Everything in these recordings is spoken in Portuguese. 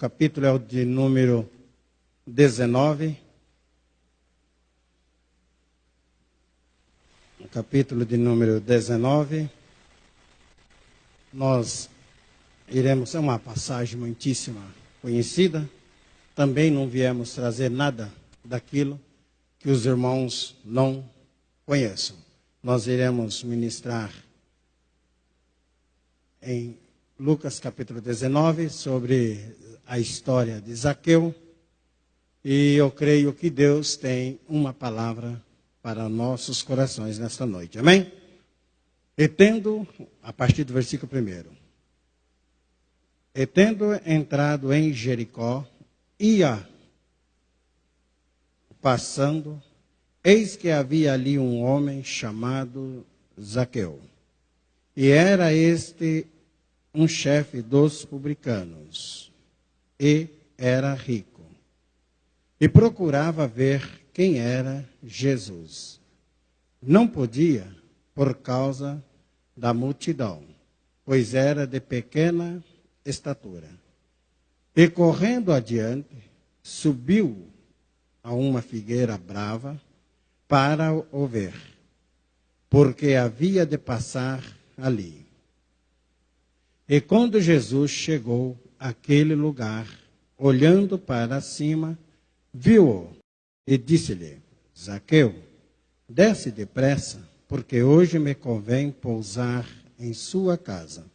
capítulo é o de número 19. O capítulo de número 19. Nós iremos, é uma passagem muitíssima conhecida. Também não viemos trazer nada daquilo que os irmãos não conheçam. Nós iremos ministrar em Lucas capítulo 19 sobre a história de Zaqueu. E eu creio que Deus tem uma palavra para nossos corações nesta noite. Amém? E tendo, a partir do versículo 1. E tendo entrado em Jericó, ia passando, eis que havia ali um homem chamado Zaqueu. E era este um chefe dos publicanos, e era rico. E procurava ver quem era Jesus. Não podia, por causa da multidão, pois era de pequena estatura. E correndo adiante, subiu a uma figueira brava para o ver, porque havia de passar ali. E quando Jesus chegou àquele lugar, olhando para cima, viu-o e disse-lhe: Zaqueu, desce depressa, porque hoje me convém pousar em sua casa.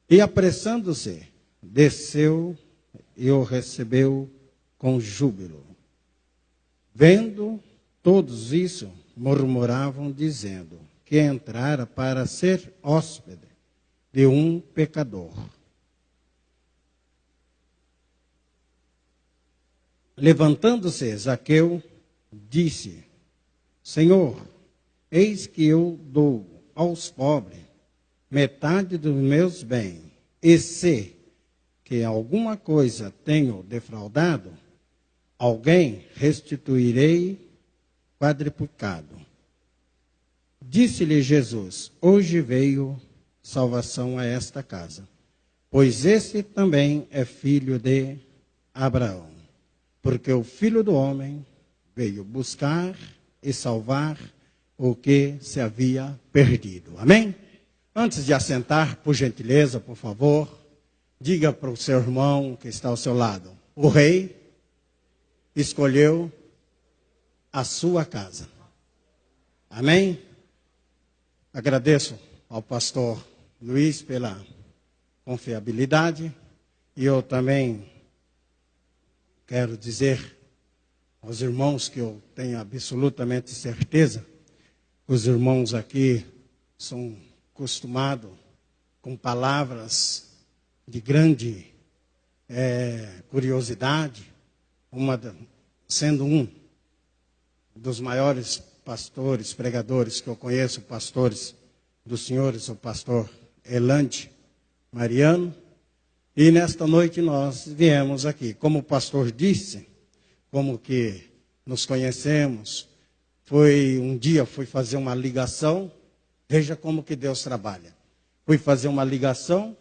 E apressando-se, desceu e o recebeu com júbilo. Vendo todos isso, murmuravam, dizendo que entrara para ser hóspede de um pecador. Levantando-se, Zaqueu disse: Senhor, eis que eu dou aos pobres metade dos meus bens, e se que alguma coisa tenho defraudado, alguém restituirei quadruplicado. Disse-lhe Jesus: hoje veio salvação a esta casa, pois esse também é filho de Abraão. Porque o Filho do Homem veio buscar e salvar o que se havia perdido. Amém? Antes de assentar, por gentileza, por favor, diga para o seu irmão que está ao seu lado: o rei escolheu a sua casa. Amém? Agradeço ao pastor Luiz pela confiabilidade, e eu também quero dizer aos irmãos que eu tenho absolutamente certeza que os irmãos aqui são acostumados com palavras de grande curiosidade, sendo um dos maiores pastores, pregadores que eu conheço, pastores dos senhores, o pastor Elande Mariano. E nesta noite nós viemos aqui, como o pastor disse, como que nos conhecemos, um dia fui fazer uma ligação, veja como que Deus trabalha. Fui fazer uma ligação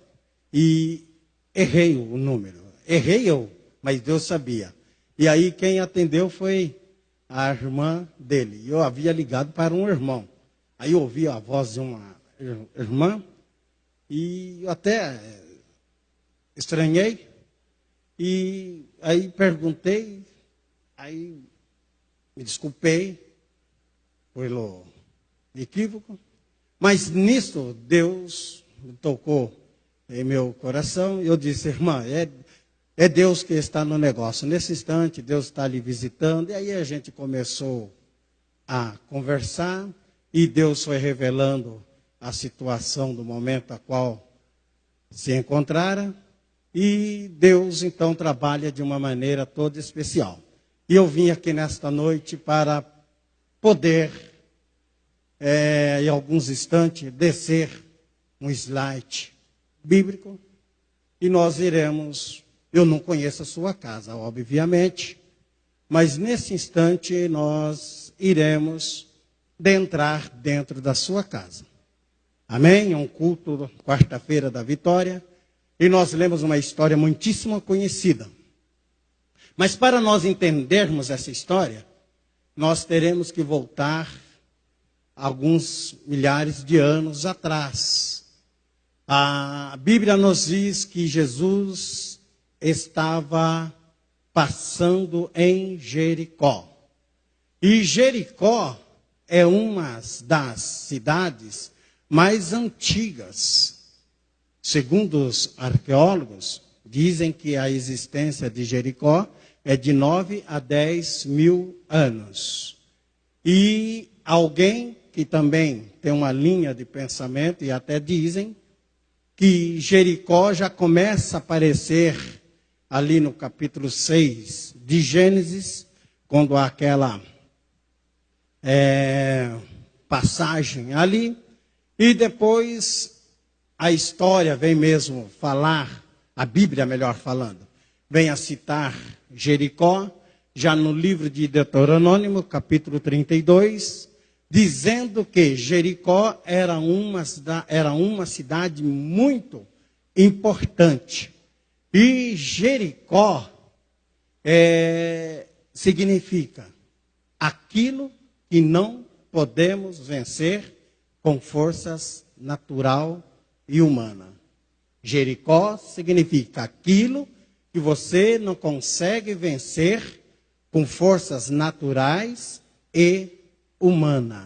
e errei o número. Errei eu, mas Deus sabia. E aí quem atendeu foi a irmã dele. Eu havia ligado para um irmão. Aí eu ouvi a voz de uma irmã e eu até estranhei, e aí perguntei, aí me desculpei pelo equívoco, mas nisso Deus me tocou em meu coração, e eu disse: irmã, é Deus que está no negócio. Nesse instante Deus está lhe visitando, e aí a gente começou a conversar, e Deus foi revelando a situação do momento a qual se encontrara. E Deus, então, trabalha de uma maneira toda especial. E eu vim aqui nesta noite para poder, em alguns instantes, descer um slide bíblico. E nós iremos, eu não conheço a sua casa, obviamente, mas nesse instante nós iremos entrar dentro da sua casa. Amém? É um culto, quarta-feira da vitória. e nós lemos uma história muitíssimo conhecida. Mas para nós entendermos essa história, nós teremos que voltar alguns milhares de anos atrás. A Bíblia nos diz que Jesus estava passando em Jericó. E Jericó é uma das cidades mais antigas. Segundo os arqueólogos, dizem que a existência de Jericó é de 9 a 10 mil anos. E alguém que também tem uma linha de pensamento, e até dizem, que Jericó já começa a aparecer ali no capítulo 6 de Gênesis, quando há aquela passagem ali, e depois a história vem mesmo falar, a Bíblia melhor falando, vem a citar Jericó, já no livro de Deuteronômio, capítulo 32, dizendo que Jericó era uma cidade muito importante. E Jericó significa aquilo que não podemos vencer com forças natural e humana. Jericó significa aquilo que você não consegue vencer com forças naturais e humanas.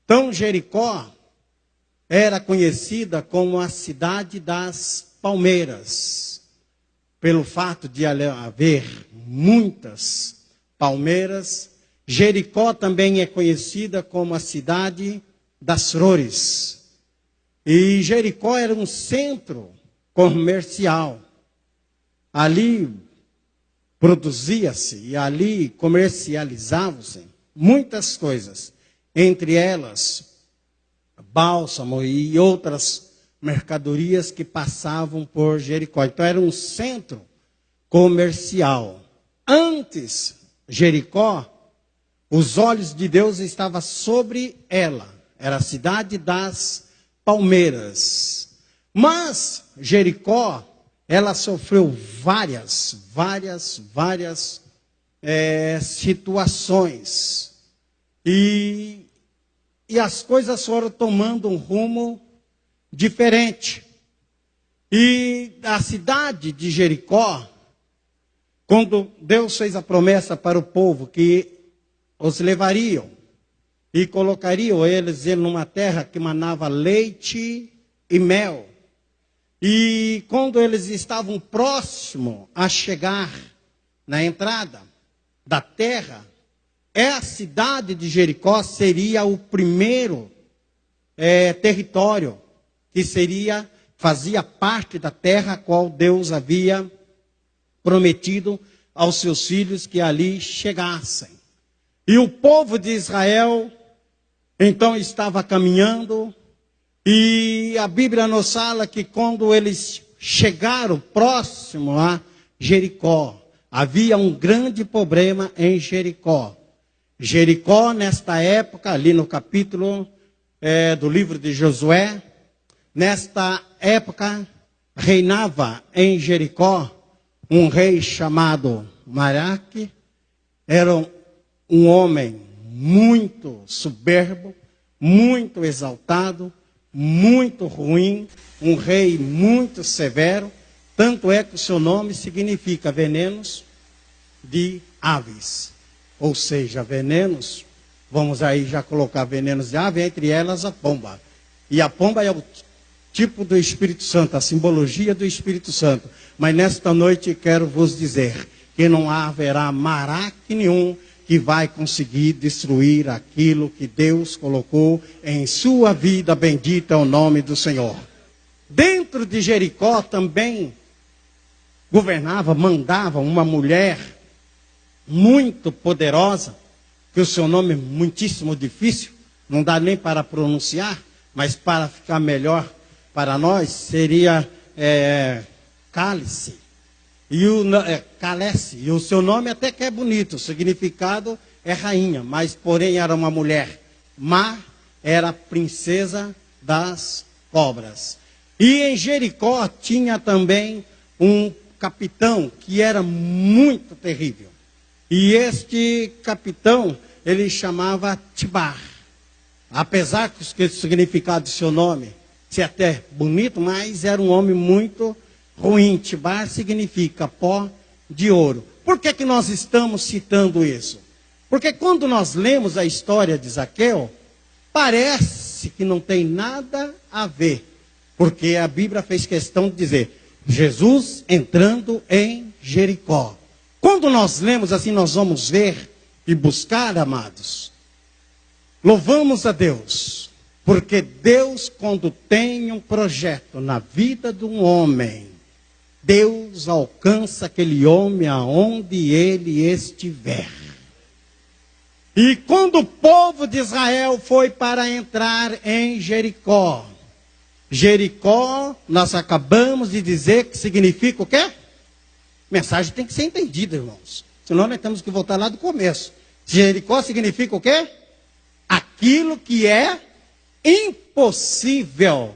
Então, Jericó era conhecida como a cidade das palmeiras, pelo fato de haver muitas palmeiras. Jericó também é conhecida como a cidade das flores. E Jericó era um centro comercial. Ali produzia-se e ali comercializavam-se muitas coisas. Entre elas, bálsamo e outras mercadorias que passavam por Jericó. Então era um centro comercial. Antes, Jericó, os olhos de Deus estavam sobre ela. Era a cidade das palmeiras. Mas Jericó, ela sofreu várias situações. E as coisas foram tomando um rumo diferente. E a cidade de Jericó, quando Deus fez a promessa para o povo que os levariam e colocariam eles numa terra que manava leite e mel. E quando eles estavam próximos a chegar na entrada da terra, a cidade de Jericó seria o primeiro território que fazia parte da terra a qual Deus havia prometido aos seus filhos que ali chegassem. E o povo de Israel, então, estava caminhando, e a Bíblia nos fala que quando eles chegaram próximo a Jericó, havia um grande problema em Jericó. Jericó, nesta época, ali no capítulo do livro de Josué, nesta época, reinava em Jericó um rei chamado Maraque. Era um homem muito soberbo, muito exaltado, muito ruim, um rei muito severo. Tanto é que o seu nome significa venenos de aves. Ou seja, venenos, vamos aí já colocar venenos de ave, entre elas a pomba. E a pomba é o tipo do Espírito Santo, a simbologia do Espírito Santo. Mas nesta noite quero vos dizer que não haverá maraque nenhum que vai conseguir destruir aquilo que Deus colocou em sua vida. Bendito é o nome do Senhor. Dentro de Jericó também mandava uma mulher muito poderosa, que o seu nome é muitíssimo difícil, não dá nem para pronunciar, mas para ficar melhor para nós, seria Cálice. Calece, e o seu nome até que é bonito, o significado é rainha, mas porém era uma mulher má, era princesa das cobras. E em Jericó tinha também um capitão que era muito terrível. E este capitão, ele chamava Tibar. Apesar que o significado do seu nome ser até bonito, mas era um homem muito ruim. Tibar significa pó de ouro. Por que nós estamos citando isso? Porque quando nós lemos a história de Zaqueu, parece que não tem nada a ver. Porque a Bíblia fez questão de dizer, Jesus entrando em Jericó. Quando nós lemos assim, nós vamos ver e buscar, amados. Louvamos a Deus. Porque Deus, quando tem um projeto na vida de um homem, Deus alcança aquele homem aonde ele estiver. E quando o povo de Israel foi para entrar em Jericó, Jericó, nós acabamos de dizer que significa o quê? Mensagem tem que ser entendida, irmãos. Senão nós temos que voltar lá do começo. Jericó significa o quê? Aquilo que é impossível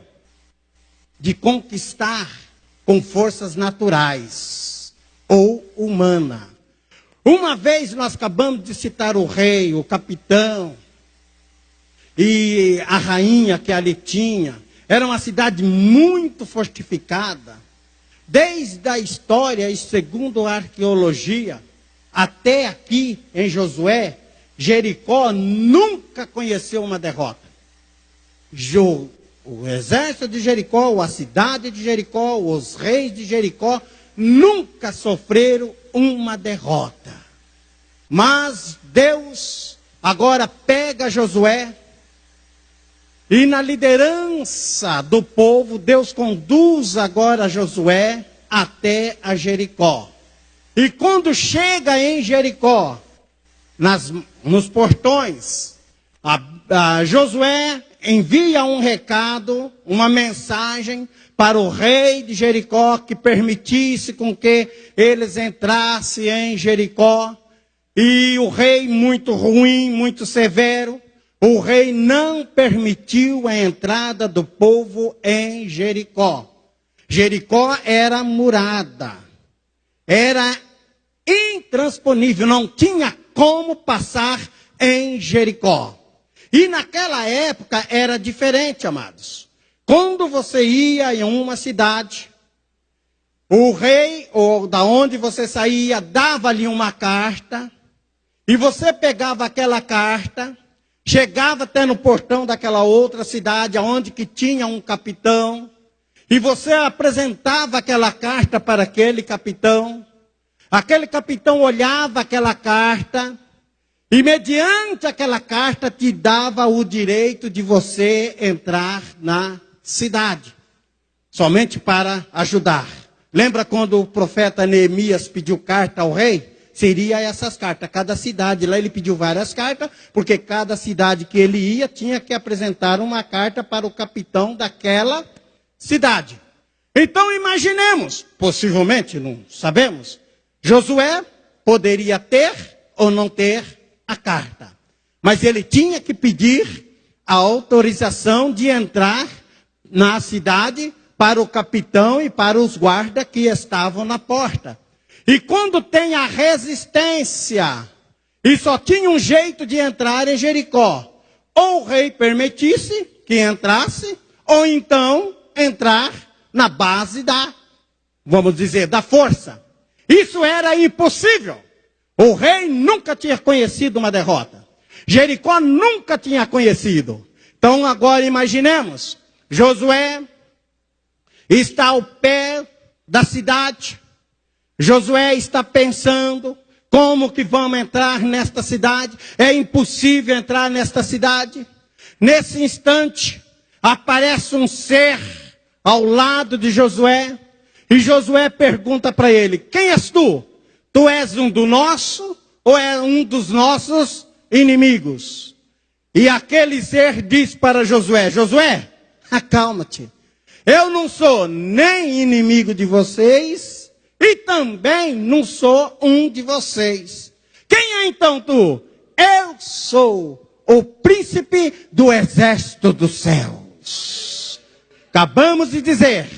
de conquistar com forças naturais ou humanas. Uma vez nós acabamos de citar o rei, o capitão e a rainha que ali tinha. Era uma cidade muito fortificada. Desde a história e segundo a arqueologia, até aqui em Josué, Jericó nunca conheceu uma derrota. O exército de Jericó, a cidade de Jericó, os reis de Jericó, nunca sofreram uma derrota. Mas Deus agora pega Josué, e na liderança do povo, Deus conduz agora Josué até a Jericó. E quando chega em Jericó, nos portões, Josué envia um recado, uma mensagem para o rei de Jericó, que permitisse com que eles entrassem em Jericó. E o rei, muito ruim, muito severo, o rei não permitiu a entrada do povo em Jericó. Jericó era murada, era intransponível, não tinha como passar em Jericó. E naquela época era diferente, amados. Quando você ia em uma cidade, o rei, ou da onde você saía, dava-lhe uma carta, e você pegava aquela carta, chegava até no portão daquela outra cidade, onde que tinha um capitão, e você apresentava aquela carta para aquele capitão olhava aquela carta, e mediante aquela carta te dava o direito de você entrar na cidade, somente para ajudar. Lembra quando o profeta Neemias pediu carta ao rei? Seria essas cartas, cada cidade, lá ele pediu várias cartas, porque cada cidade que ele ia, tinha que apresentar uma carta para o capitão daquela cidade. Então imaginemos, possivelmente, não sabemos, Josué poderia ter ou não ter a carta, mas ele tinha que pedir a autorização de entrar na cidade para o capitão e para os guardas que estavam na porta. E quando tem a resistência, e só tinha um jeito de entrar em Jericó, ou o rei permitisse que entrasse, ou então entrar na base vamos dizer, da força. Isso era impossível. O rei nunca tinha conhecido uma derrota. Jericó nunca tinha conhecido. Então agora imaginemos, Josué está ao pé da cidade. Josué está pensando, como que vamos entrar nesta cidade? É impossível entrar nesta cidade. Nesse instante, aparece um ser ao lado de Josué. E Josué pergunta para ele, quem és tu? Tu és um do nosso ou é um dos nossos inimigos? E aquele ser diz para Josué, Josué, acalma-te. Eu não sou nem inimigo de vocês e também não sou um de vocês. Quem é então tu? Eu sou o príncipe do exército dos céus. Acabamos de dizer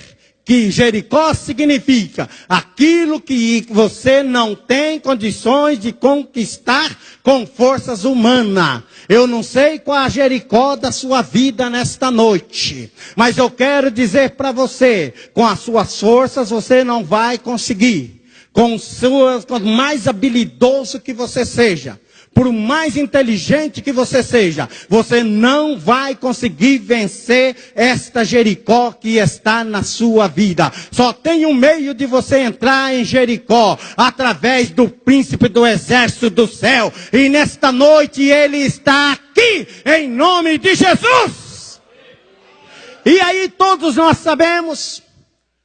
que Jericó significa aquilo que você não tem condições de conquistar com forças humanas. Eu não sei qual a Jericó da sua vida nesta noite, mas eu quero dizer para você, com as suas forças você não vai conseguir. Por mais habilidoso que você seja, por mais inteligente que você seja, você não vai conseguir vencer esta Jericó que está na sua vida. Só tem um meio de você entrar em Jericó, através do príncipe do exército do céu. E nesta noite ele está aqui, em nome de Jesus. E aí todos nós sabemos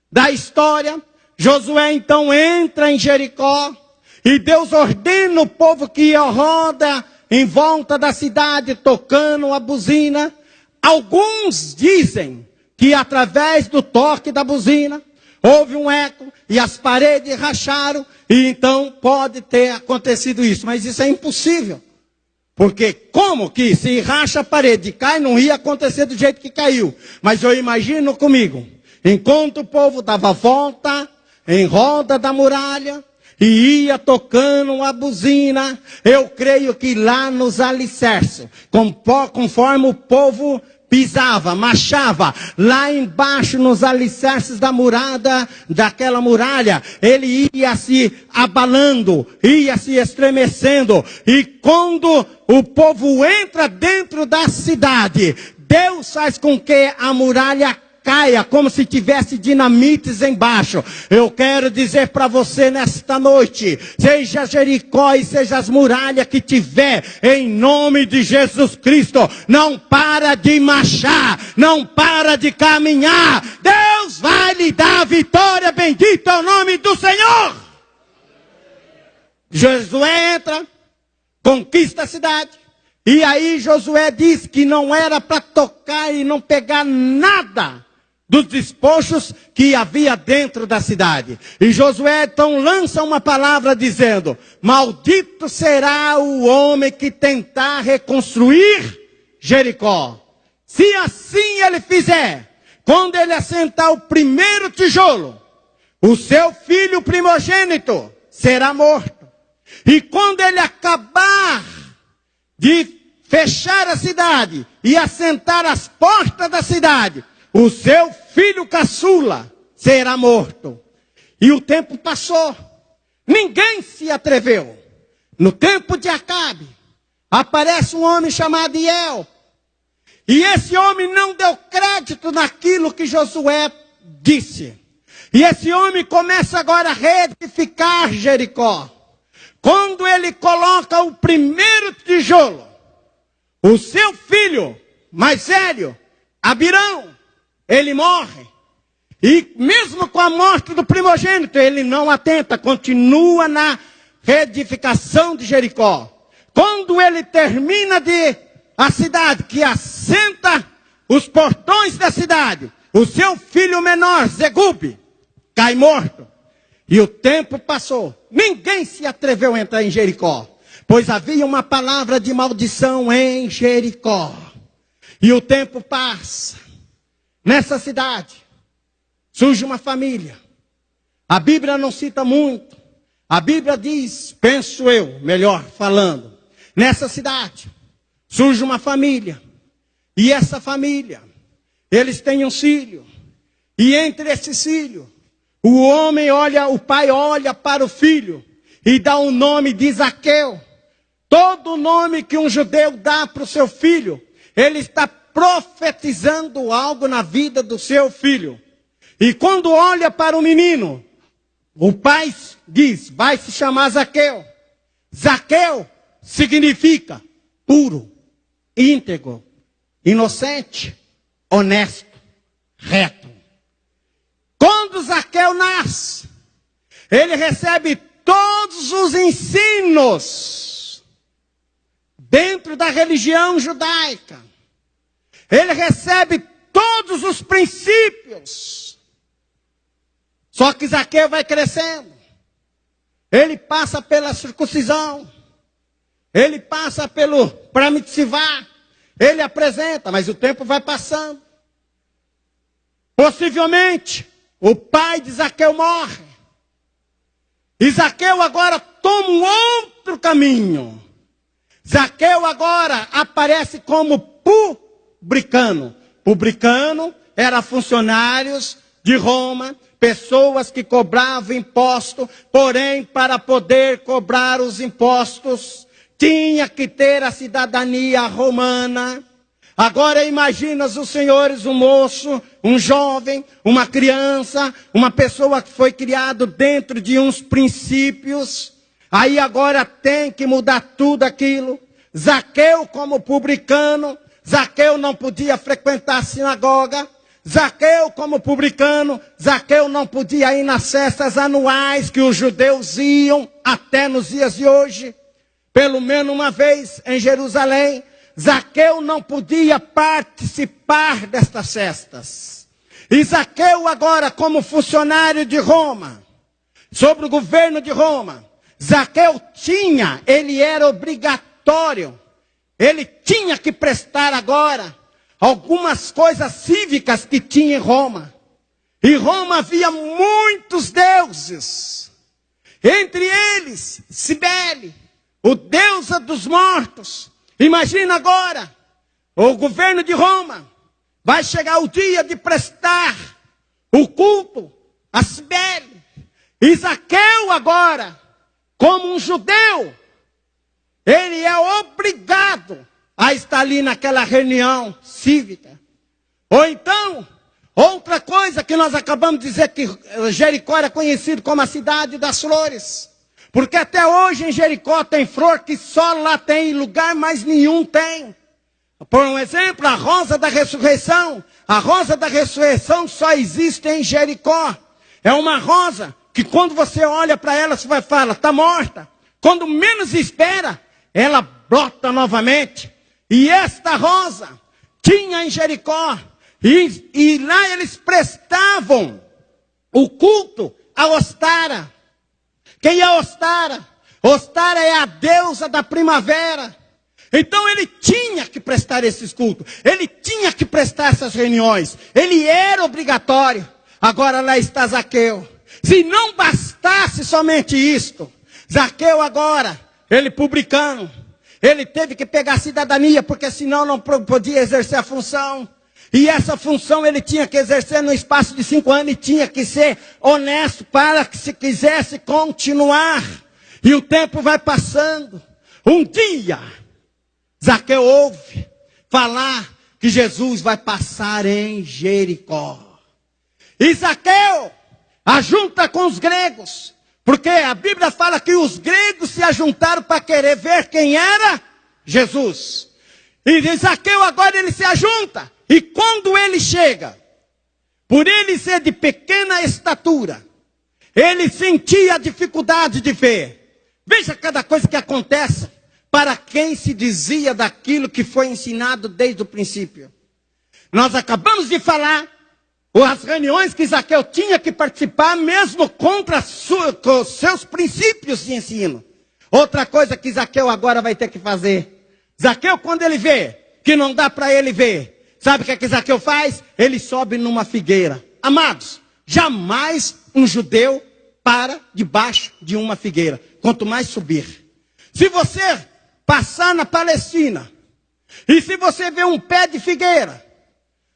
da história. Josué então entra em Jericó. E Deus ordena o povo que roda em volta da cidade, tocando a buzina. Alguns dizem que através do toque da buzina, houve um eco e as paredes racharam. E então pode ter acontecido isso. Mas isso é impossível. Porque como que se racha a parede e cai, não ia acontecer do jeito que caiu. Mas eu imagino comigo, enquanto o povo dava volta em roda da muralha, e ia tocando a buzina, eu creio que lá nos alicerces, conforme o povo pisava, marchava, lá embaixo nos alicerces da murada, daquela muralha, ele ia se abalando, ia se estremecendo, e quando o povo entra dentro da cidade, Deus faz com que a muralha caia, como se tivesse dinamites embaixo. Eu quero dizer para você nesta noite, seja Jericó e seja as muralhas que tiver, em nome de Jesus Cristo, não para de marchar, não para de caminhar. Deus vai lhe dar a vitória, bendito é o nome do Senhor. Josué entra, conquista a cidade, e aí Josué diz que não era para tocar e não pegar nada dos despojos que havia dentro da cidade. E Josué então lança uma palavra dizendo: maldito será o homem que tentar reconstruir Jericó. Se assim ele fizer, quando ele assentar o primeiro tijolo, o seu filho primogênito será morto. E quando ele acabar de fechar a cidade e assentar as portas da cidade, o seu filho caçula será morto. E o tempo passou. Ninguém se atreveu. No tempo de Acabe, aparece um homem chamado Hiel. E esse homem não deu crédito naquilo que Josué disse. E esse homem começa agora a reedificar Jericó. Quando ele coloca o primeiro tijolo, o seu filho mais velho, Abirão, ele morre. E mesmo com a morte do primogênito, ele não atenta, continua na reedificação de Jericó. Quando ele termina a cidade, que assenta os portões da cidade, o seu filho menor, Zegube, cai morto. E o tempo passou. Ninguém se atreveu a entrar em Jericó, pois havia uma palavra de maldição em Jericó. E o tempo passa. Nessa cidade, surge uma família. A Bíblia não cita muito. A Bíblia diz, penso eu, melhor falando, nessa cidade, surge uma família. E essa família, eles têm um filho. E entre esses filhos, o pai olha para o filho e dá um nome de Zaqueu. Todo nome que um judeu dá para o seu filho, ele está profetizando algo na vida do seu filho. E quando olha para o menino, o pai diz, vai se chamar Zaqueu. Zaqueu significa puro, íntegro, inocente, honesto, reto. Quando Zaqueu nasce, ele recebe todos os ensinos dentro da religião judaica. Ele recebe todos os princípios. Só que Zaqueu vai crescendo. Ele passa pela circuncisão. Ele passa para mitzvah. Ele apresenta, mas o tempo vai passando. Possivelmente, o pai de Zaqueu morre. E Zaqueu agora toma um outro caminho. Zaqueu agora aparece como publicano. Publicano era funcionários de Roma, pessoas que cobravam imposto, porém para poder cobrar os impostos, tinha que ter a cidadania romana. Agora imagina os senhores, um moço, um jovem, uma criança, uma pessoa que foi criado dentro de uns princípios. Aí agora tem que mudar tudo aquilo. Zaqueu como publicano, Zaqueu não podia frequentar a sinagoga. Zaqueu como publicano, Zaqueu não podia ir nas festas anuais que os judeus iam até nos dias de hoje. Pelo menos uma vez em Jerusalém. Zaqueu não podia participar destas festas. E Zaqueu agora como funcionário de Roma, sobre o governo de Roma, Zaqueu ele era obrigatório, ele tinha que prestar agora algumas coisas cívicas que tinha em Roma. Em Roma havia muitos deuses, entre eles Cibele, o deusa dos mortos. Imagina agora, o governo de Roma vai chegar o dia de prestar o culto a Cibele. E Zaqueu agora, como um judeu, ele é obrigado a estar ali naquela reunião cívica. Ou então, outra coisa que nós acabamos de dizer, que Jericó era conhecido como a cidade das flores. Porque até hoje em Jericó tem flor que só lá tem, em lugar mais nenhum tem. Por um exemplo, a rosa da ressurreição. A rosa da ressurreição só existe em Jericó. É uma rosa que quando você olha para ela, você vai falar, está morta. Quando menos espera, ela brota novamente. E esta rosa tinha em Jericó. E lá eles prestavam o culto a Ostara. Quem é Ostara? Ostara é a deusa da primavera. Então ele tinha que prestar esses cultos. Ele tinha que prestar essas reuniões. Ele era obrigatório. Agora lá está Zaqueu. Se não bastasse somente isto, Zaqueu agora, ele publicano, ele teve que pegar a cidadania, porque senão não podia exercer a função. E essa função ele tinha que exercer no espaço de 5 anos e tinha que ser honesto para que se quisesse continuar. E o tempo vai passando. Um dia, Zaqueu ouve falar que Jesus vai passar em Jericó. E Zaqueu ajunta com os gregos, porque a Bíblia fala que os gregos se ajuntaram para querer ver quem era Jesus. E Zaqueu agora ele se ajunta. E quando ele chega, por ele ser de pequena estatura, ele sentia a dificuldade de ver. Veja cada coisa que acontece para quem se dizia daquilo que foi ensinado desde o princípio. Nós acabamos de falar as reuniões que Zaqueu tinha que participar, mesmo contra com seus princípios de ensino. Outra coisa que Zaqueu agora vai ter que fazer. Zaqueu, quando ele vê que não dá para ele ver, sabe o que Zaqueu faz? Ele sobe numa figueira. Amados, jamais um judeu para debaixo de uma figueira, quanto mais subir. Se você passar na Palestina, e se você vê um pé de figueira,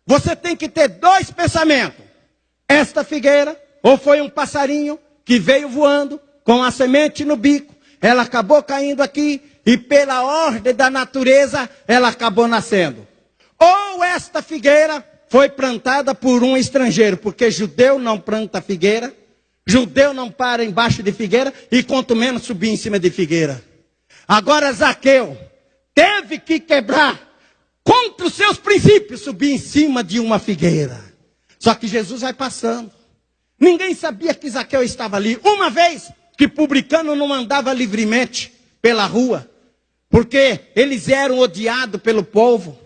você tem que ter 2 pensamentos. Esta figueira, ou foi um passarinho que veio voando com a semente no bico, ela acabou caindo aqui, e pela ordem da natureza, ela acabou nascendo. Ou esta figueira foi plantada por um estrangeiro, porque judeu não planta figueira, judeu não para embaixo de figueira, e quanto menos subir em cima de figueira. Agora Zaqueu teve que quebrar, contra os seus princípios, subir em cima de uma figueira. Só que Jesus vai passando. Ninguém sabia que Zaqueu estava ali. Uma vez que publicano não andava livremente pela rua, porque eles eram odiados pelo povo,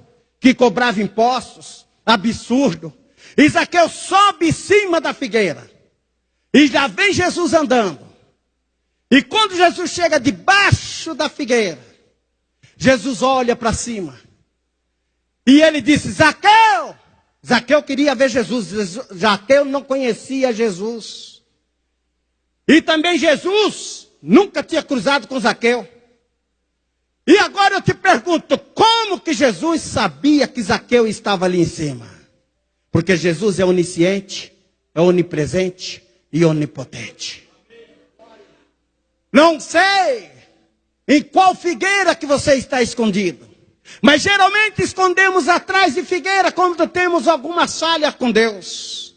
que cobrava impostos, absurdo. E Zaqueu sobe em cima da figueira. E já vem Jesus andando. E quando Jesus chega debaixo da figueira, Jesus olha para cima. E ele disse, Zaqueu, Zaqueu queria ver Jesus. Zaqueu não conhecia Jesus. E também Jesus nunca tinha cruzado com Zaqueu. E agora eu te pergunto, como que Jesus sabia que Zaqueu estava ali em cima? Porque Jesus é onisciente, é onipresente e onipotente. Não sei em qual figueira que você está escondido. Mas geralmente escondemos atrás de figueira quando temos alguma falha com Deus.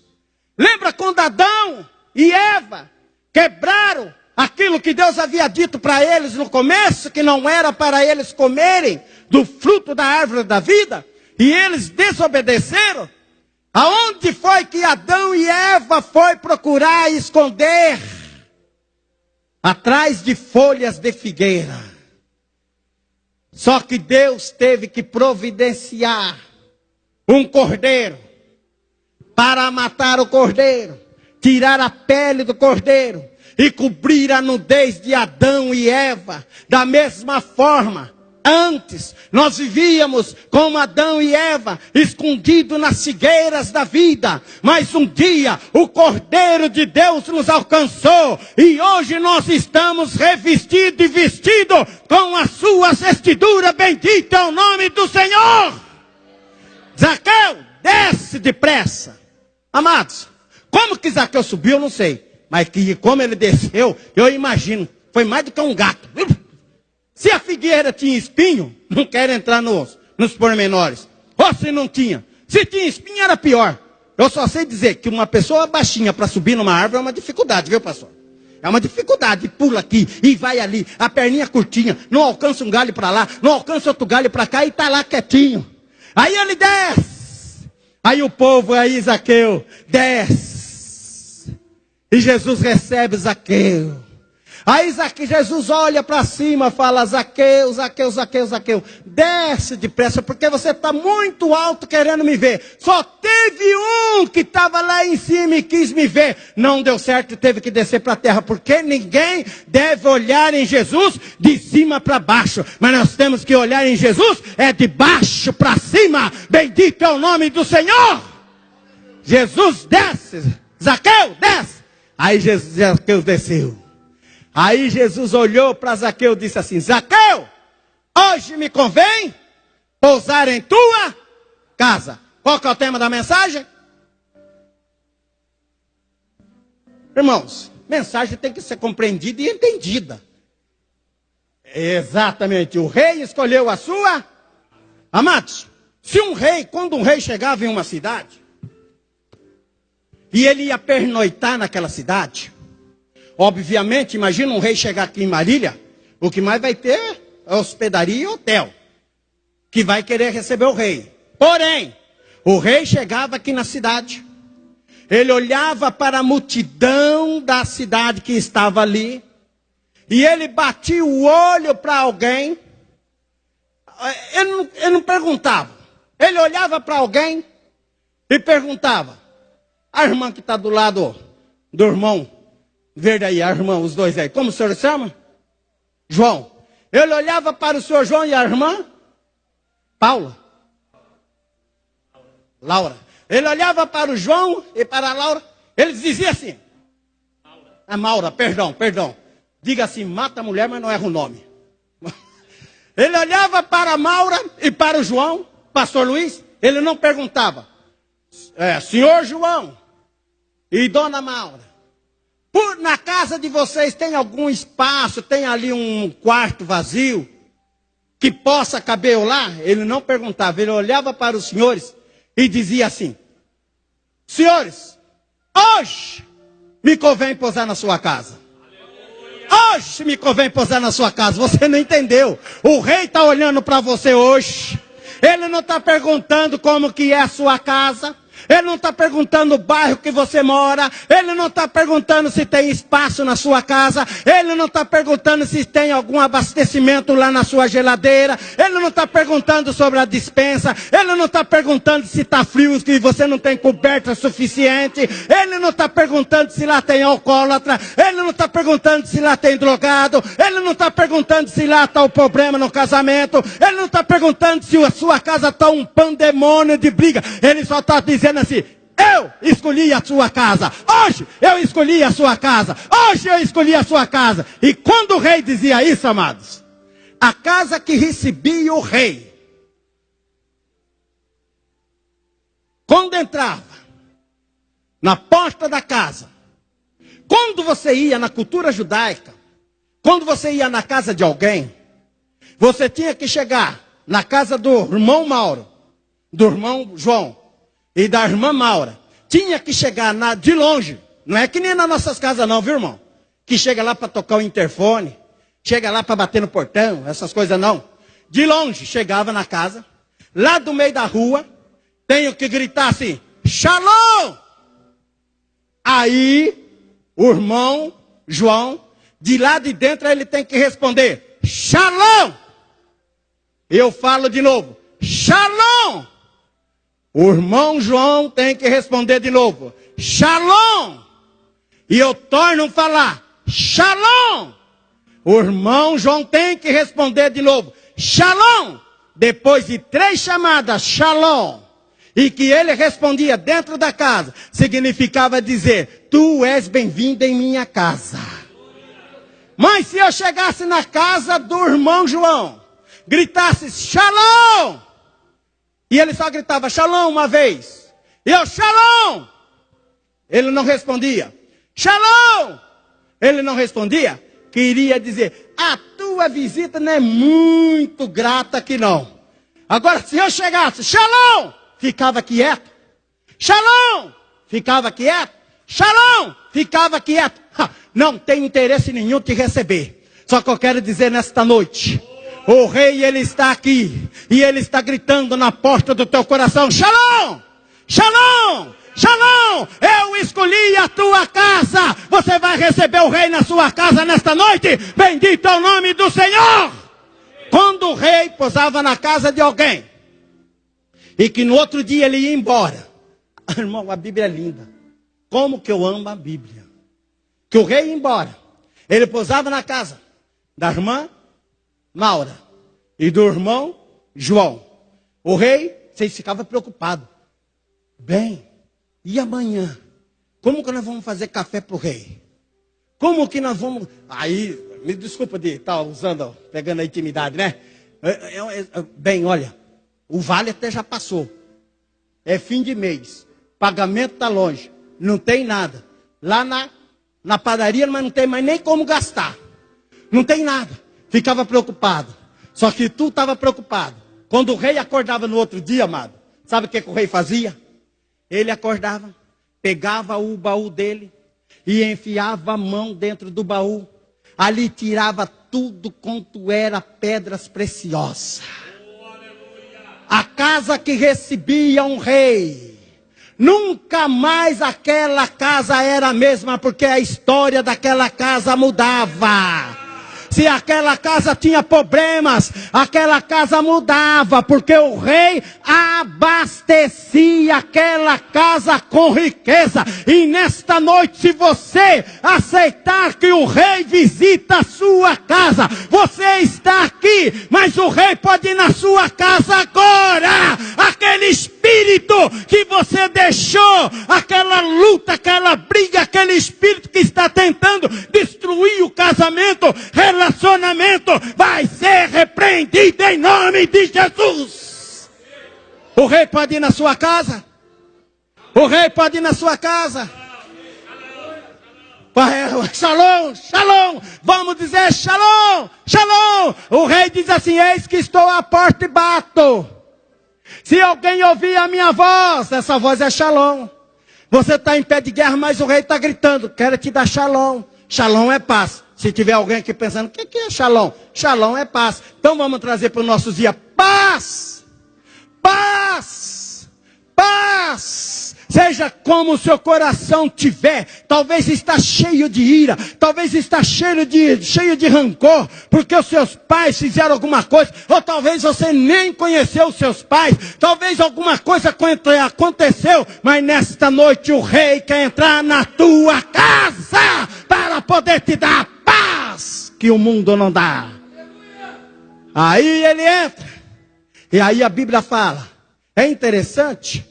Lembra quando Adão e Eva quebraram aquilo que Deus havia dito para eles no começo, que não era para eles comerem do fruto da árvore da vida, e eles desobedeceram? Aonde foi que Adão e Eva foi procurar esconder? Atrás de folhas de figueira. Só que Deus teve que providenciar um cordeiro para matar o cordeiro, tirar a pele do cordeiro e cobrir a nudez de Adão e Eva. Da mesma forma, antes nós vivíamos como Adão e Eva, escondidos nas figueiras da vida. Mas um dia o Cordeiro de Deus nos alcançou. E hoje nós estamos revestidos e vestidos com a sua vestidura. Bendito é o nome do Senhor. Zaqueu, desce depressa. Amados, como que Zaqueu subiu, eu não sei. Mas que como ele desceu, eu imagino, foi mais do que um gato. Se a figueira tinha espinho, não quero entrar nos pormenores. Ou se não tinha. Se tinha espinho, era pior. Eu só sei dizer que uma pessoa baixinha para subir numa árvore é uma dificuldade, viu, pastor? É uma dificuldade. Pula aqui e vai ali. A perninha curtinha. Não alcança um galho para lá. Não alcança outro galho para cá. E está lá quietinho. Aí ele desce. Aí o povo, aí Zaqueu, desce. E Jesus recebe Zaqueu. Aí Jesus olha para cima e fala: Zaqueu, Zaqueu, Zaqueu, Zaqueu, desce depressa, porque você está muito alto querendo me ver. Só teve um que estava lá em cima e quis me ver. Não deu certo, teve que descer para a terra, porque ninguém deve olhar em Jesus de cima para baixo. Mas nós temos que olhar em Jesus de baixo para cima. Bendito é o nome do Senhor. Jesus desce. Zaqueu, desce. Aí Zaqueu desceu. Aí Jesus olhou para Zaqueu e disse assim: Zaqueu, hoje me convém pousar em tua casa. Qual que é o tema da mensagem? Irmãos, mensagem tem que ser compreendida e entendida. Exatamente, o rei escolheu a sua. Amados, quando um rei chegava em uma cidade, e ele ia pernoitar naquela cidade, obviamente, imagina um rei chegar aqui em Marília, o que mais vai ter é hospedaria e hotel, que vai querer receber o rei. Porém, o rei chegava aqui na cidade, ele olhava para a multidão da cidade que estava ali, e ele batia o olho para alguém, ele não perguntava, ele olhava para alguém e perguntava: a irmã que está do lado do irmão verde aí, a irmã, os dois aí, como o senhor se chama? João. Ele olhava para o senhor João e a irmã Paula. Laura. Ele olhava para o João e para a Laura. Ele dizia assim: a Maura, perdão. Diga assim, mata a mulher, mas não erra o nome. Ele olhava para a Maura e para o João, pastor Luiz. Ele não perguntava: senhor João e dona Maura, na casa de vocês tem algum espaço, tem ali um quarto vazio, que possa caber eu lá? Ele não perguntava, ele olhava para os senhores e dizia assim: senhores, hoje me convém pousar na sua casa. Hoje me convém pousar na sua casa. Você não entendeu. O rei está olhando para você hoje. Ele não está perguntando como que é a sua casa. Ele não está perguntando o bairro que você mora. Ele não está perguntando se tem espaço na sua casa. Ele não está perguntando se tem algum abastecimento lá na sua geladeira. Ele não está perguntando sobre a despensa. Ele não está perguntando se está frio, se você não tem coberta suficiente. Ele não está perguntando se lá tem alcoólatra. Ele não está perguntando se lá tem drogado. Ele não está perguntando se lá está o problema no casamento. Ele não está perguntando se a sua casa está um pandemônio de briga. Ele só está dizendo assim: eu escolhi a sua casa. Hoje eu escolhi a sua casa. Hoje eu escolhi a sua casa. E quando o rei dizia isso, amados, a casa que recebia o rei, quando entrava na porta da casa, quando você ia na cultura judaica, quando você ia na casa de alguém, você tinha que chegar na casa do irmão Mauro, do irmão João e da irmã Maura. Tinha que chegar de longe. Não é que nem nas nossas casas não, viu, irmão? Que chega lá para tocar o interfone, chega lá para bater no portão, essas coisas não. De longe, chegava na casa, lá do meio da rua, tenho que gritar assim: Shalom! Aí, o irmão João, de lá de dentro, ele tem que responder: Shalom! Eu falo de novo: Shalom! O irmão João tem que responder de novo: Shalom! E eu torno a falar: Shalom! O irmão João tem que responder de novo: Shalom! Depois de 3 chamadas, Shalom. E que ele respondia dentro da casa, significava dizer: tu és bem-vindo em minha casa. Mas se eu chegasse na casa do irmão João, gritasse Shalom, e ele só gritava Shalom uma vez, e eu Shalom, ele não respondia. Shalom, ele não respondia. Queria dizer: a tua visita não é muito grata aqui não. Agora se eu chegasse Shalom, ficava quieto. Shalom, ficava quieto. Shalom, ficava quieto. Não tem interesse nenhum te receber. Só que eu quero dizer nesta noite: o rei, ele está aqui. E ele está gritando na porta do teu coração: Shalom, Shalom, Shalom. Eu escolhi a tua casa. Você vai receber o rei na sua casa nesta noite. Bendito é o nome do Senhor. Quando o rei pousava na casa de alguém, e que no outro dia ele ia embora. Irmão, a Bíblia é linda. Como que eu amo a Bíblia. Que o rei ia embora. Ele pousava na casa da irmã Maura e do irmão João. O rei, vocês ficavam preocupados. Bem, e amanhã? Como que nós vamos fazer café para o rei? Como que nós vamos... Aí, me desculpa de estar usando, pegando a intimidade, né? Bem, olha, o vale até já passou. É fim de mês. Pagamento está longe. Não tem nada. Lá na padaria, mas não tem mais nem como gastar. Não tem nada. Ficava preocupado. Só que tu estava preocupado. Quando o rei acordava no outro dia, amado, sabe o que o rei fazia? Ele acordava, pegava o baú dele e enfiava a mão dentro do baú. Ali tirava tudo quanto era pedras preciosas. A casa que recebia um rei, nunca mais aquela casa era a mesma, porque a história daquela casa mudava. Se aquela casa tinha problemas, aquela casa mudava, porque o rei abastecia aquela casa com riqueza. E nesta noite, se você aceitar que o rei visita a sua casa, você está aqui, mas o rei pode ir na sua casa agora. Aquele espírito que você deixou, aquela luta, aquela briga, aquele espírito que está tentando destruir o casamento, relacionamento, vai ser repreendido em nome de Jesus. O rei pode ir na sua casa. O rei pode ir na sua casa. Shalom, shalom. Vamos dizer shalom, shalom. O rei diz assim: eis que estou à porta e bato. Se alguém ouvir a minha voz, essa voz é shalom. Você está em pé de guerra, mas o rei está gritando: quero te dar shalom. Shalom é paz. Se tiver alguém aqui pensando: o que é shalom? Shalom é paz. Então vamos trazer para os nossos dias: paz, paz, paz. Seja como o seu coração tiver, talvez está cheio de ira, talvez está cheio de rancor, porque os seus pais fizeram alguma coisa, ou talvez você nem conheceu os seus pais, talvez alguma coisa aconteceu, mas nesta noite o rei quer entrar na tua casa, para poder te dar a paz que o mundo não dá. Aí ele entra, e aí a Bíblia fala, é interessante,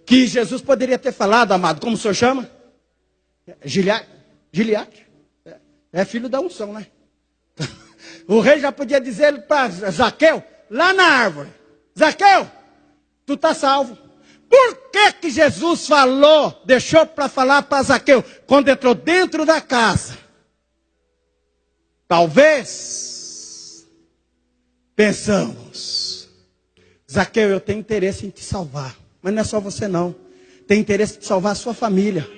que Jesus poderia ter falado, amado, como o senhor chama? Gileade. É filho da unção, né? O rei já podia dizer para Zaqueu, lá na árvore, Zaqueu, tu está salvo. Por que Jesus falou, deixou para falar para Zaqueu, quando entrou dentro da casa? Talvez, pensamos, Zaqueu, eu tenho interesse em te salvar. Mas não é só você não. Tem interesse de salvar a sua família.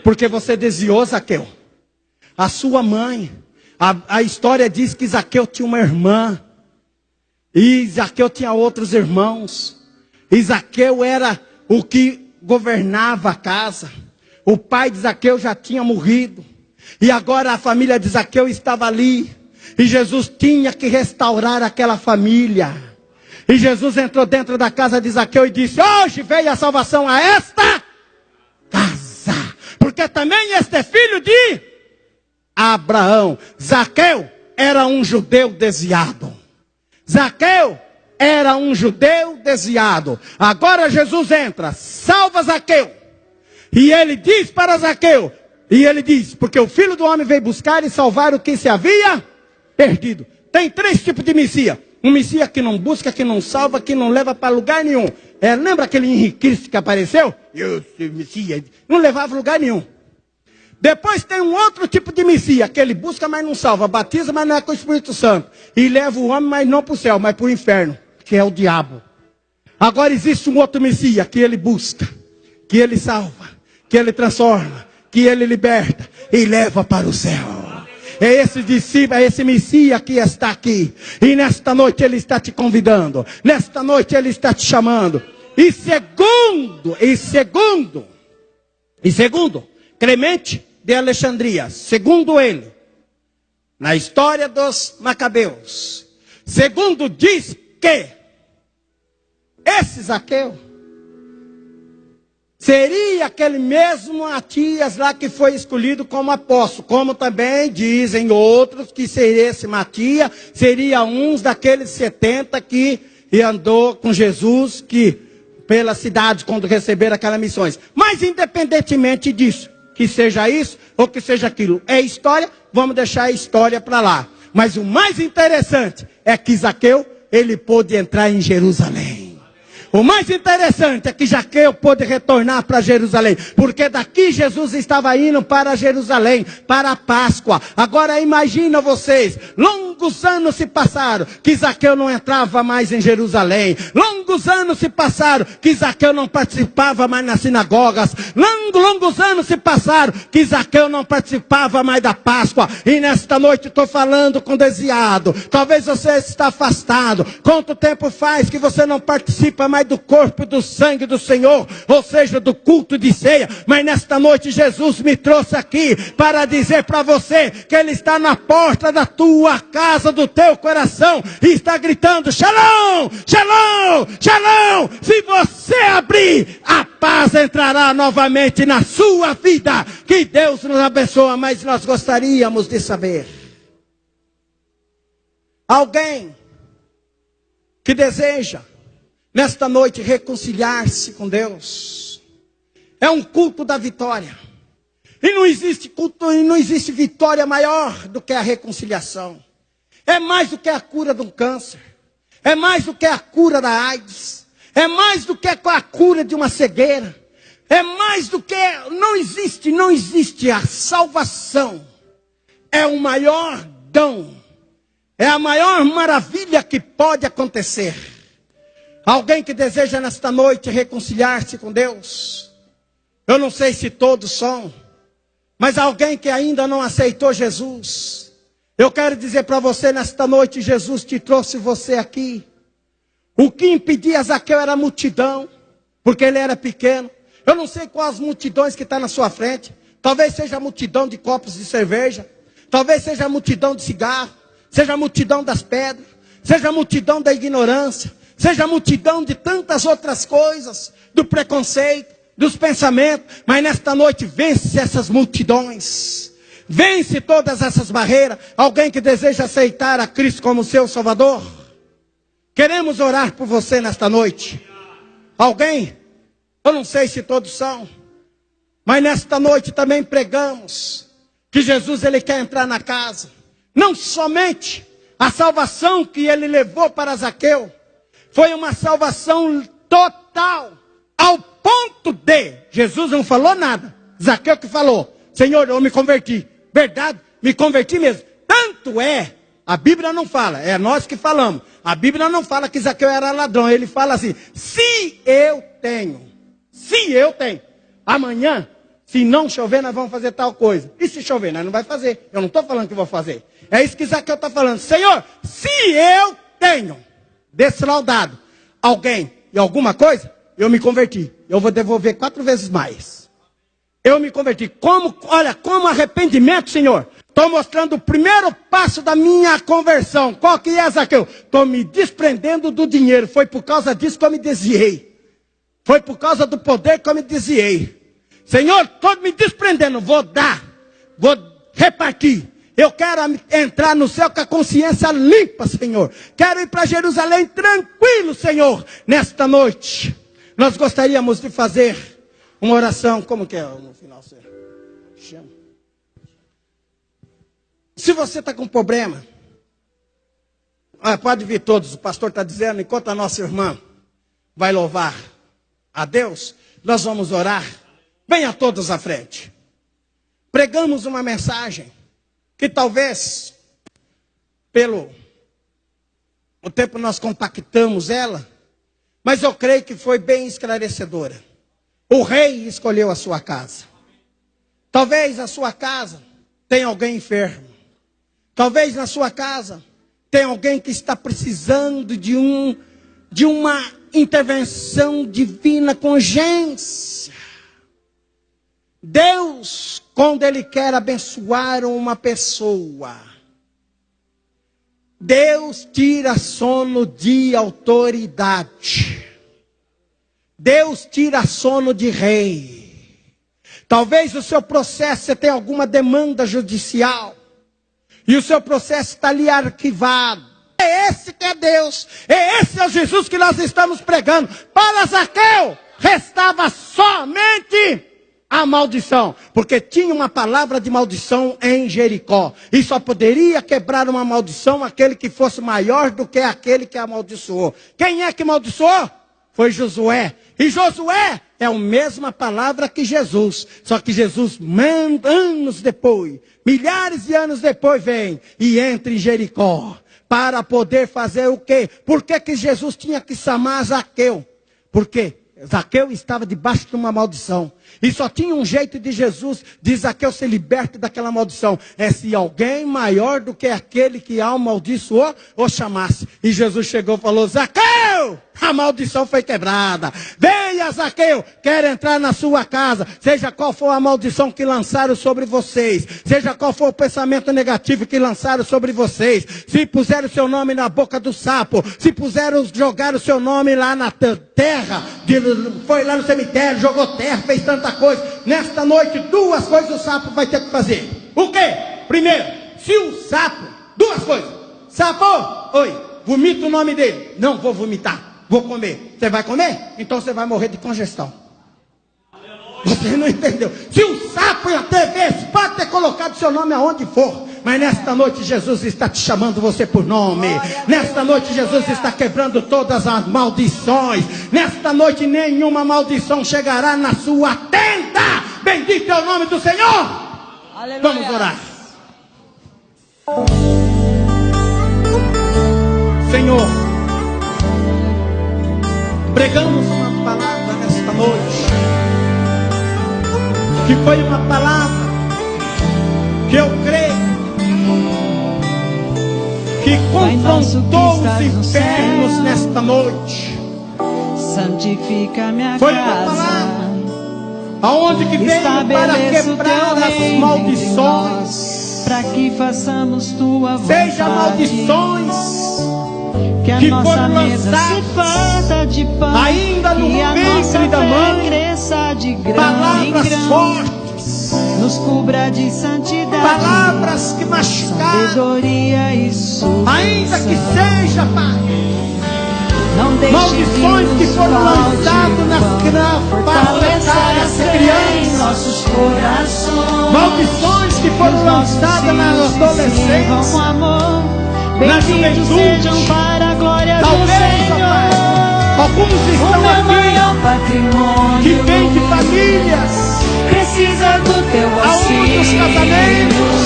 Porque você desviou, Zaqueu. A sua mãe. A história diz que Zaqueu tinha uma irmã. E Zaqueu tinha outros irmãos. E Zaqueu era o que governava a casa. O pai de Zaqueu já tinha morrido. E agora a família de Zaqueu estava ali. E Jesus tinha que restaurar aquela família. E Jesus entrou dentro da casa de Zaqueu e disse, hoje veio a salvação a esta casa. Porque também este é filho de Abraão. Zaqueu era um judeu desviado. Zaqueu era um judeu desviado. Agora Jesus entra, salva Zaqueu. E ele diz para Zaqueu, porque o Filho do Homem veio buscar e salvar o que se havia perdido. Tem 3 tipos de Messias. Um Messias que não busca, que não salva, que não leva para lugar nenhum. Lembra aquele Henrique Cristo que apareceu? Esse Messias não levava a lugar nenhum. Depois tem um outro tipo de Messias, que ele busca, mas não salva. Batiza, mas não é com o Espírito Santo. E leva o homem, mas não para o céu, mas para o inferno, que é o diabo. Agora existe um outro Messias, que ele busca, que ele salva, que ele transforma, que ele liberta e leva para o céu. É esse discípulo, é esse Messias que está aqui. E nesta noite ele está te convidando. Nesta noite ele está te chamando. E segundo, Clemente de Alexandria, segundo ele, na história dos Macabeus, segundo diz que esse Zaqueu seria aquele mesmo Matias lá que foi escolhido como apóstolo. Como também dizem outros que seria esse Matias, seria um daqueles 70 que andou com Jesus, que pela cidade quando receberam aquelas missões. Mas independentemente disso, que seja isso ou que seja aquilo, é história, vamos deixar a história para lá. Mas o mais interessante é que Zaqueu, ele pôde entrar em Jerusalém. O mais interessante é que Zaqueu pôde retornar para Jerusalém, porque daqui Jesus estava indo para Jerusalém, para a Páscoa. Agora imagina vocês, longos anos se passaram, que Zaqueu não entrava mais em Jerusalém. Longos anos se passaram, que Zaqueu não participava mais nas sinagogas. Longos anos se passaram, que Zaqueu não participava mais da Páscoa. E nesta noite estou falando com desviado. Talvez você está afastado. Quanto tempo faz que você não participa mais do corpo e do sangue do Senhor, ou seja, do culto de ceia? Mas nesta noite Jesus me trouxe aqui para dizer para você que Ele está na porta da tua casa, do teu coração, e está gritando: Shalom, Shalom, Shalom. Se você abrir, a paz entrará novamente na sua vida. Que Deus nos abençoe. Mas nós gostaríamos de saber, alguém que deseja nesta noite reconciliar-se com Deus. É um culto da vitória. E não existe culto, e não existe vitória maior do que a reconciliação. É mais do que a cura de um câncer. É mais do que a cura da AIDS. É mais do que a cura de uma cegueira. É mais do que... Não existe a salvação. É o maior dom. É a maior maravilha que pode acontecer. Alguém que deseja nesta noite reconciliar-se com Deus. Eu não sei se todos são, mas alguém que ainda não aceitou Jesus. Eu quero dizer para você nesta noite, Jesus te trouxe você aqui. O que impedia Zaqueu era a multidão, porque ele era pequeno. Eu não sei quais multidões que estão na sua frente. Talvez seja a multidão de copos de cerveja. Talvez seja a multidão de cigarro. Seja a multidão das pedras. Seja a multidão da ignorância. Seja a multidão de tantas outras coisas. Do preconceito, dos pensamentos. Mas nesta noite vence essas multidões. Vence todas essas barreiras. Alguém que deseja aceitar a Cristo como seu Salvador. Queremos orar por você nesta noite. Alguém? Eu não sei se todos são. Mas nesta noite também pregamos que Jesus ele quer entrar na casa. Não somente a salvação que ele levou para Zaqueu. Foi uma salvação total. Ao ponto de Jesus não falou nada. Zaqueu que falou. Senhor, eu me converti. Verdade, me converti mesmo. Tanto é, a Bíblia não fala, é nós que falamos. A Bíblia não fala que Zaqueu era ladrão. Ele fala assim, se eu tenho, amanhã, se não chover, nós vamos fazer tal coisa. E se chover, nós não vamos fazer. Eu não estou falando que vou fazer. É isso que Zaqueu está falando. Senhor, se eu tenho defraudado alguém e alguma coisa, eu me converti. Eu vou devolver 4 vezes mais. Eu me converti. Olha, como arrependimento, Senhor. Estou mostrando o primeiro passo da minha conversão. Qual que é, Zaqueu? Estou me desprendendo do dinheiro. Foi por causa disso que eu me desviei. Foi por causa do poder que eu me desviei. Senhor, estou me desprendendo. Vou dar. Vou repartir. Eu quero entrar no céu com a consciência limpa, Senhor. Quero ir para Jerusalém tranquilo, Senhor. Nesta noite, nós gostaríamos de fazer uma oração. Como que é no final? Você chama. Se você está com problema, pode vir todos, o pastor está dizendo, enquanto a nossa irmã vai louvar a Deus, nós vamos orar. Venha todos à frente. Pregamos uma mensagem que talvez, pelo o tempo nós compactamos ela, mas eu creio que foi bem esclarecedora. O rei escolheu a sua casa. Talvez a sua casa tenha alguém enfermo. Talvez na sua casa tenha alguém que está precisando de uma intervenção divina com urgência. Deus, quando Ele quer abençoar uma pessoa, Deus tira sono de autoridade. Deus tira sono de rei. Talvez o seu processo, você tenha alguma demanda judicial. E o seu processo está ali arquivado. É esse que é Deus. É esse é o Jesus que nós estamos pregando. Para Zaqueu, restava somente a maldição. Porque tinha uma palavra de maldição em Jericó. E só poderia quebrar uma maldição aquele que fosse maior do que aquele que amaldiçoou. Quem é que amaldiçoou? Foi Josué. E Josué é a mesma palavra que Jesus. Só que Jesus, anos depois, milhares de anos depois, vem e entra em Jericó. Para poder fazer o quê? Por que que Jesus tinha que chamar Zaqueu? Porque Zaqueu estava debaixo de uma maldição. E só tinha um jeito de Jesus, de Zaqueu ser liberto daquela maldição. É se alguém maior do que aquele que amaldiçoou, o chamasse. E Jesus chegou e falou, Zaqueu, a maldição foi quebrada. Venha, Zaqueu, quero entrar na sua casa. Seja qual for a maldição que lançaram sobre vocês. Seja qual for o pensamento negativo que lançaram sobre vocês. Se puseram o seu nome na boca do sapo. Se jogaram o seu nome lá na terra. Foi lá no cemitério, jogou terra, fez tanta coisa. Nesta noite, 2 coisas o sapo vai ter que fazer. O quê? Primeiro, se o sapo, 2 coisas. Sapo, oi, vomita o nome dele. Não vou vomitar, vou comer. Você vai comer? Então você vai morrer de congestão. Você não entendeu. Se o sapo ia ter vezes, pode ter colocado seu nome aonde for. Mas nesta noite Jesus está te chamando você por nome. Nesta noite Jesus está quebrando todas as maldições. Nesta noite nenhuma maldição chegará na sua tenda. Bendito é o nome do Senhor. Aleluia. Vamos orar. Senhor, pregamos uma palavra nesta noite. Que foi uma palavra que eu creio que confrontou os infernos nesta noite. Santifica minha foi casa. uma palavra aonde que veio para quebrar as maldições, para que façamos tua vontade. seja maldições que a que nossa foram mesa lançadas se farta de pão, ainda no e a nossa ventre da fé mãe, cresça de grão em palavras grão, fortes, nos cubra de santidade, palavras que machucaram, sabedoria e suficiência. ainda que seja, Pai, não deixe maldições que foram lançadas nas fortaleça das em crianças, nossos corações, maldições que foram lançadas nas adolescentes, com amor, na benditos juventude. sejam para a glória Talvez, do Senhor. Pai, alguns O estão meu aqui maior patrimônio que vêm de famílias precisa do teu aonde os auxílio. casamentos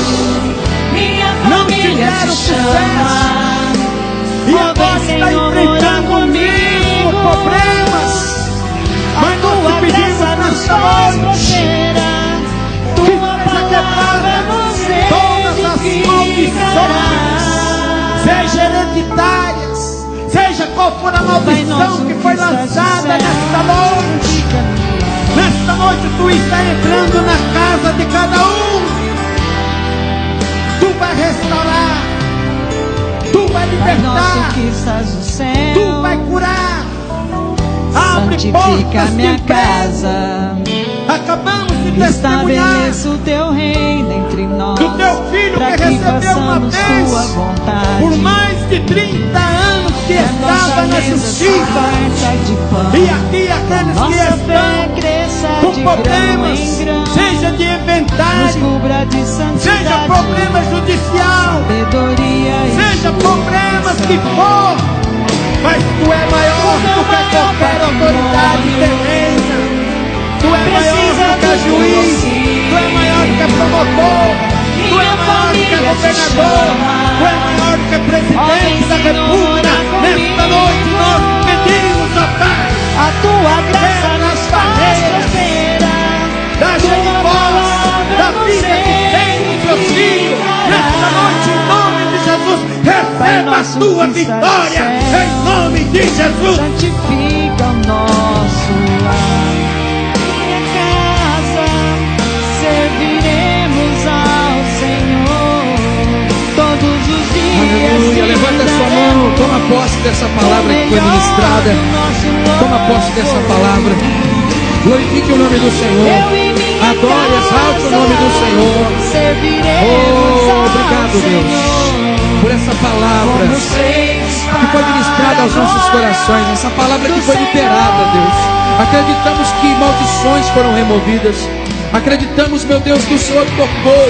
Minha não família tiveram te chama. e Ó, agora vem, está Senhor, enfrentando ora os mesmos comigo. problemas. Mas nós Tua te pedimos graça nos nesta faz noite prosperar. que Tua seja palavra nos quebrada todas as edificará. maldições, seja hereditárias, seja qual for a Pai maldição nosso que foi estás no lançada céu, nesta noite. santificado. Nesta noite tu está entrando na casa de cada um. Tu vai restaurar, tu vai Pai nosso libertar, que estás no céu, tu vai curar. Abre santifica portas minha de emprego. casa. Acabamos de testemunhar Estabeleça o teu reino entre nós, do teu filho para que que recebeu uma façamos tua vez vontade. por mais de 30 anos que Que a nossa estava na mesa se justiça. farta de pão, E aqui aqueles que nossa fé estão cresça com de grão problemas, em grão, seja de nos inventário, cubra de seja santidade, problema judicial, sabedoria e seja problemas que for, mas tu é maior do que qualquer autoridade terrena. Tu é maior do que juiz, tu é maior do que promotor, tu é maior do que governador, tu é maior do que presidente da república. Nesta noite nós pedimos, ó Pai, a tua graça quebra nos as faz barreiras prosperar. da voz, da vida que tem nos seus filhos. Nesta noite, em nome de Jesus, receba a tua vitória, em nome de Jesus. Santifica o nosso lar. Minha casa, serviremos ao Senhor todos os dias. Aleluia, levanta a sua mão, toma posse dessa palavra que foi ministrada. Toma posse dessa palavra. Glorifique o nome do Senhor. Adore, exalte o nome do Senhor. Oh, obrigado, Deus, por essa palavra que foi ministrada aos nossos corações. Essa palavra que foi liberada, Deus. Acreditamos que maldições foram removidas. Acreditamos, meu Deus, que o Senhor tocou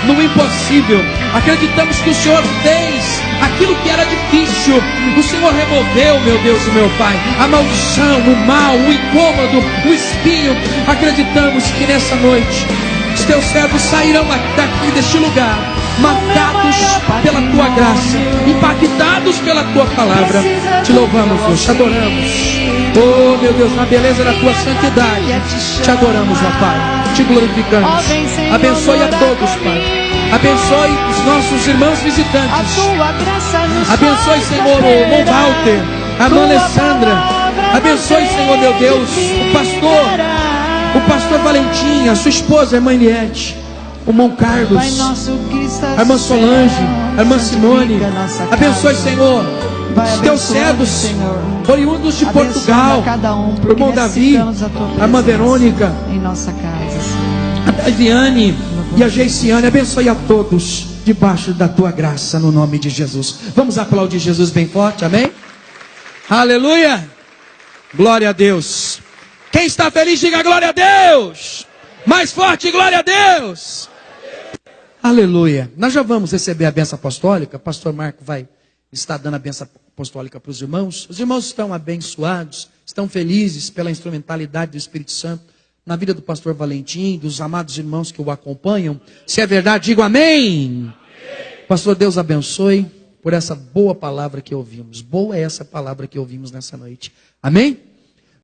no impossível. Acreditamos que o Senhor fez aquilo que era difícil. O Senhor removeu, meu Deus e meu Pai, a maldição, o mal, o incômodo, o espinho. Acreditamos que nessa noite os teus servos sairão daqui deste lugar marcados pela tua graça, impactados pela tua palavra. Te louvamos, Deus, te adoramos. Oh, meu Deus, na beleza da tua santidade, te adoramos, ó Pai, te glorificamos. Abençoe a todos, Pai. Abençoe os nossos irmãos visitantes. Abençoe, Senhor, o irmão Walter, a irmã Alessandra. Abençoe, Senhor, meu Deus, o pastor Valentim, a sua esposa, a irmã Eliette, o irmão Carlos, a irmã Solange, a irmã Simone. Abençoe, Senhor, os teus servos, oriundos de Portugal, o irmão Davi, a irmã Verônica, em nossa casa. a Viviane e a Geiciane. Abençoe a todos debaixo da tua graça, no nome de Jesus. Vamos aplaudir Jesus bem forte, amém? Aleluia! Glória a Deus. Quem está feliz, diga glória a Deus. Mais forte, glória a Deus. Aleluia. Nós já vamos receber a bênção apostólica. O pastor Marco vai estar dando a bênção apostólica para os irmãos. Os irmãos estão abençoados, estão felizes pela instrumentalidade do Espírito Santo na vida do pastor Valentim, dos amados irmãos que o acompanham. Se é verdade, digo amém. Pastor, Deus abençoe por essa boa palavra que ouvimos. Boa é essa palavra que ouvimos nessa noite. Amém?